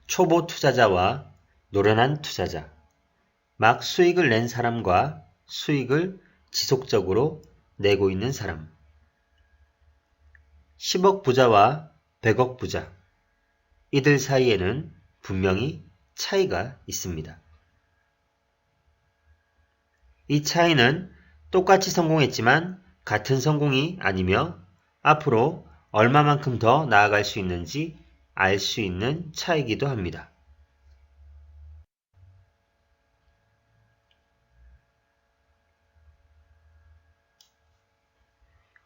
초보 투자자와 노련한 투자자, 막 수익을 낸 사람과 수익을 지속적으로 내고 있는 사람, 10억 부자와 100억 부자, 이들 사이에는 분명히 차이가 있습니다. 이 차이는 똑같이 성공했지만 같은 성공이 아니며 앞으로 얼마만큼 더 나아갈 수 있는지 알 수 있는 차이기도 합니다.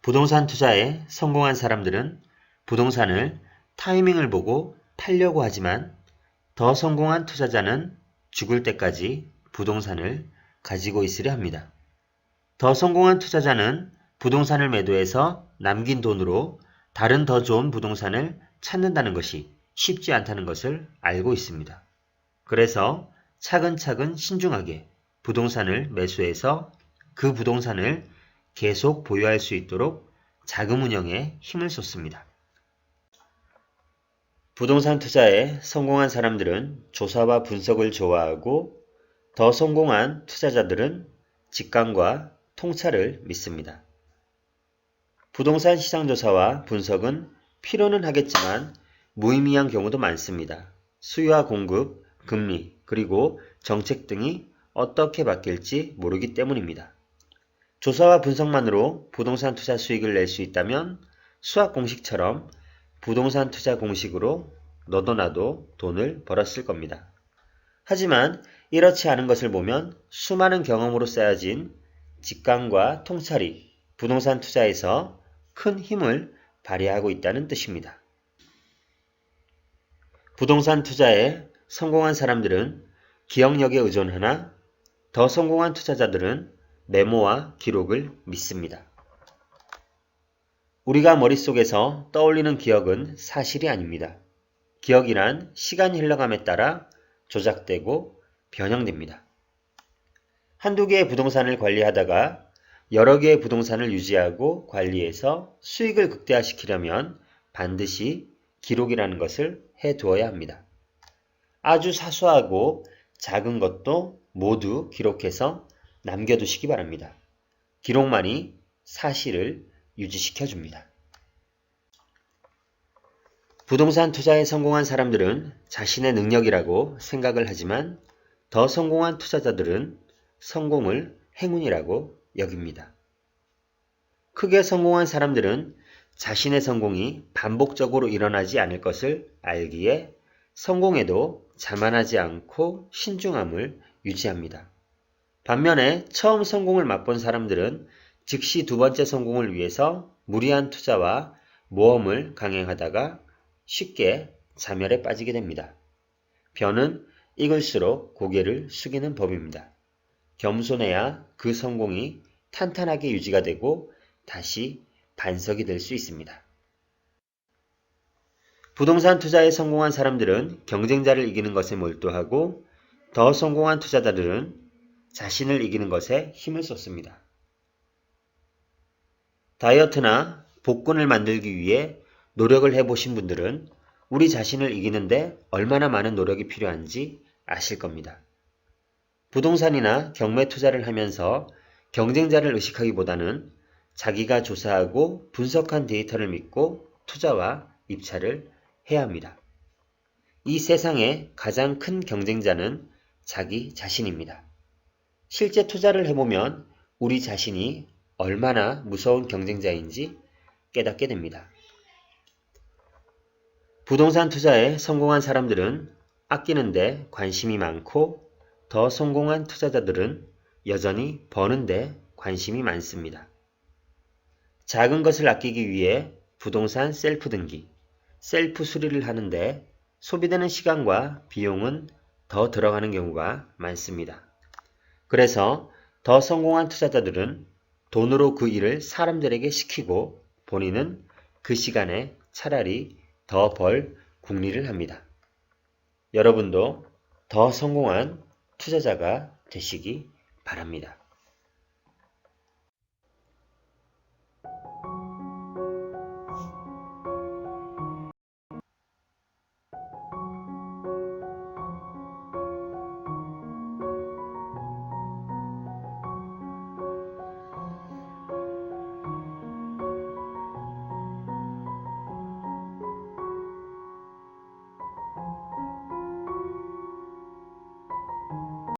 부동산 투자에 성공한 사람들은 부동산을 타이밍을 보고 팔려고 하지만 더 성공한 투자자는 죽을 때까지 부동산을 가지고 있으려 합니다. 더 성공한 투자자는 부동산을 매도해서 남긴 돈으로 다른 더 좋은 부동산을 찾는다는 것이 쉽지 않다는 것을 알고 있습니다. 그래서 차근차근 신중하게 부동산을 매수해서 그 부동산을 계속 보유할 수 있도록 자금 운영에 힘을 쏟습니다. 부동산 투자에 성공한 사람들은 조사와 분석을 좋아하고 더 성공한 투자자들은 직감과 통찰을 믿습니다. 부동산 시장 조사와 분석은 필요는 하겠지만 무의미한 경우도 많습니다. 수요와 공급, 금리, 그리고 정책 등이 어떻게 바뀔지 모르기 때문입니다. 조사와 분석만으로 부동산 투자 수익을 낼 수 있다면 수학 공식처럼 부동산 투자 공식으로 너도 나도 돈을 벌었을 겁니다. 하지만 이렇지 않은 것을 보면 수많은 경험으로 쌓여진 직감과 통찰이 부동산 투자에서 큰 힘을 발휘하고 있다는 뜻입니다. 부동산 투자에 성공한 사람들은 기억력에 의존하나 더 성공한 투자자들은 메모와 기록을 믿습니다. 우리가 머릿속에서 떠올리는 기억은 사실이 아닙니다. 기억이란 시간이 흘러감에 따라 조작되고 변형됩니다. 한두 개의 부동산을 관리하다가 여러 개의 부동산을 유지하고 관리해서 수익을 극대화시키려면 반드시 기록이라는 것을 해두어야 합니다. 아주 사소하고 작은 것도 모두 기록해서 남겨두시기 바랍니다. 기록만이 사실을 유지시켜 줍니다. 부동산 투자에 성공한 사람들은 자신의 능력이라고 생각을 하지만 더 성공한 투자자들은 성공을 행운이라고 여깁니다. 크게 성공한 사람들은 자신의 성공이 반복적으로 일어나지 않을 것을 알기에 성공에도 자만하지 않고 신중함을 유지합니다. 반면에 처음 성공을 맛본 사람들은 즉시 두 번째 성공을 위해서 무리한 투자와 모험을 강행하다가 쉽게 자멸에 빠지게 됩니다. 벼는 익을수록 고개를 숙이는 법입니다. 겸손해야 그 성공이 탄탄하게 유지가 되고 다시 반석이 될 수 있습니다. 부동산 투자에 성공한 사람들은 경쟁자를 이기는 것에 몰두하고 더 성공한 투자자들은 자신을 이기는 것에 힘을 쏟습니다. 다이어트나 복근을 만들기 위해 노력을 해보신 분들은 우리 자신을 이기는데 얼마나 많은 노력이 필요한지 아실 겁니다. 부동산이나 경매 투자를 하면서 경쟁자를 의식하기보다는 자기가 조사하고 분석한 데이터를 믿고 투자와 입찰을 해야 합니다. 이 세상의 가장 큰 경쟁자는 자기 자신입니다. 실제 투자를 해보면 우리 자신이 얼마나 무서운 경쟁자인지 깨닫게 됩니다. 부동산 투자에 성공한 사람들은 아끼는데 관심이 많고 더 성공한 투자자들은 여전히 버는데 관심이 많습니다. 작은 것을 아끼기 위해 부동산 셀프 등기, 셀프 수리를 하는데 소비되는 시간과 비용은 더 들어가는 경우가 많습니다. 그래서 더 성공한 투자자들은 돈으로 그 일을 사람들에게 시키고 본인은 그 시간에 차라리 더 벌 궁리를 합니다. 여러분도 더 성공한 투자자가 되시기 바랍니다.